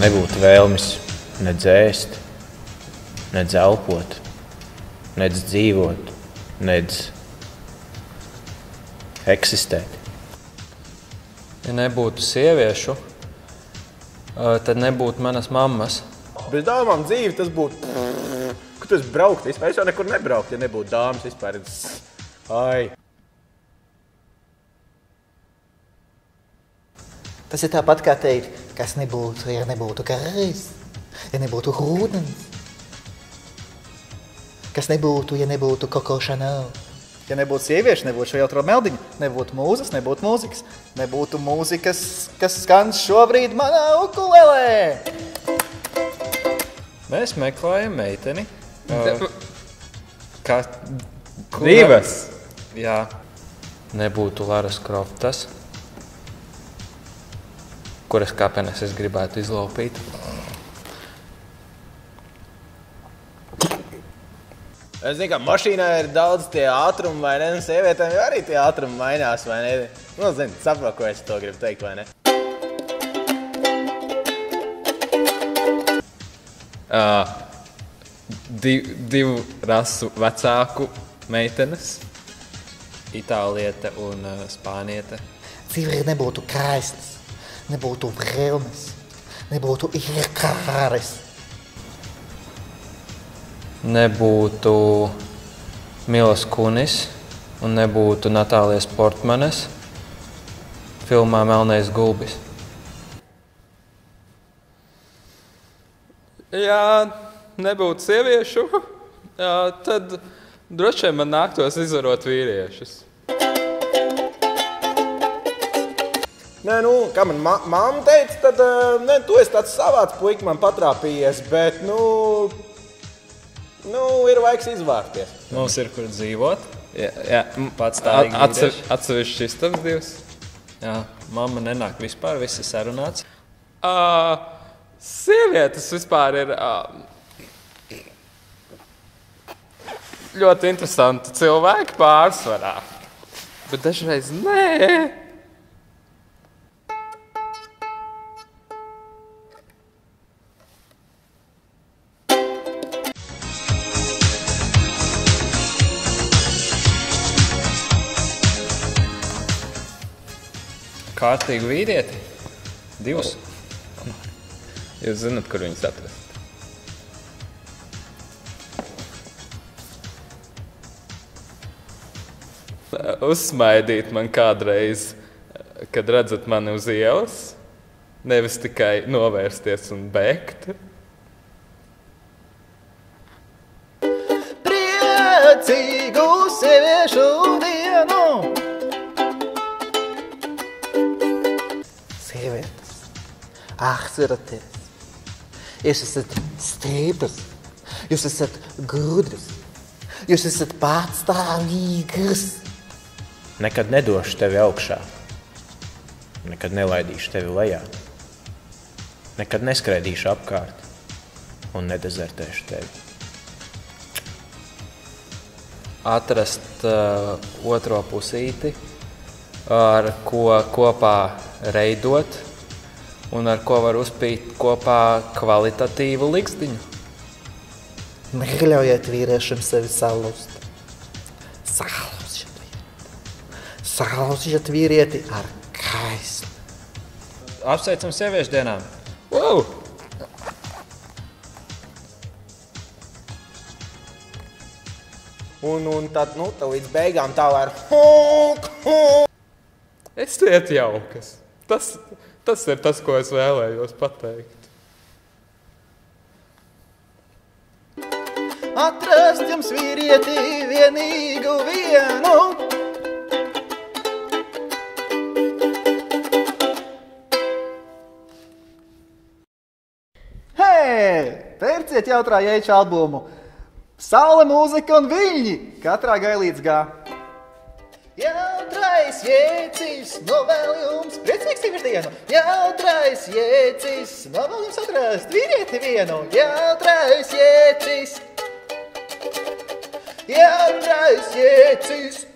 nebūtu vēlmes nedz ēst, nedz elpot, nedz dzīvot, nedz eksistēt. Ja nebūtu sieviešu, tad nebūtu manas mammas. Bez dāmām dzīve tas būtu... Kur tu esi braukt vispār? Es jau nekur nebraukt, ja nebūtu dāmas vispār. Ai. Tas ir tāpat kā teikt, kas nebūtu, ja nebūtu karys, ja nebūtu ūdens. Kas nebūtu, ja nebūtu Coco Chanel. Ja nebūtu sieviešu, nebūtu šo jautro meldiņu, nebūtu mūzes, nebūtu mūzikas. Nebūtu mūzikas, kas skan šobrīd manā ukulelē. Mēs meklējam meiteni. Divas? Jā. Nebūtu Laras Kroftas, kuras kapenes es gribētu izlaupīt. Es zinu, ka mašīnā ir daudz tie ātrumi, vai ne? Sievietēm jau arī tie ātrumi mainās, vai ne? Nu, zinu, saprot, ko es to gribu teikt, vai ne? Divu rasu vecāku meitenes, itāliete un spāniete. Dzīvē nebūtu kraistas, nebūtu vēlmes, nebūtu iekāres. Nebūtu Milas Kunis un nebūtu Natālijas Portmanes filmā Melnais gulbis. Ja nebūtu sieviešu, tad droši vien man nāktos izvarot vīriešus. Nē, nu, kā man mamma teica, tad, ne, tu esi tāds savāds puika man patrāpījies, bet, ir vajag izvārties. Mums ir, kur dzīvot. Jā. Patstāvīgi vīrieši. Atsevišķi istabas divas. Jā, mamma nenāk vispār, viss ir sarunāts. Sievietes vispār ir ļoti interesanti cilvēki pārsvarā. Bet dažreiz nē. Kārtīgi vīrieti. Divus. Jūs zināt, kur viņus atrast. Uzsmaidīt man kādreiz, kad redzat mani uz ielas, nevis tikai novērsties un bēgt. Priecīgu sieviešu dienu! Sievietes, atceraties! Jūs esat stipras, jūs esat gudras, jūs esat patstāvīgas. Nekad nedošu tevi augšā, nekad nelaidīšu tevi lejā, nekad neskraidīšu apkārt un nedezertēšu tevi. Atrast otro pusīti, ar ko kopā reidot un ar ko var uzpīt kopā kvalitatīvu likstiņu. Neļaujiet vīriešiem sevi salūst. Salūziet vīrieti ar kaisli. Apsveicam sieviešu dienām. Wow! Un tad, tev līdz beigām tā var... Esiet jaukas. Tas ir tas, ko es vēlējos pateikt. Atrast jums vīrieti vienīgu vienu. Hei! Pērciet jautrā Jeiča albumu. Saule, mūzika un viļņi. Katrā gailīdz gā. Jautrais Jēcis novēl jums priecīgu sieviešu dienu. Jautrais Jēcis novēl jums atrast vīrieti vienu. Jautrais Jēcis. Jautrais Jēcis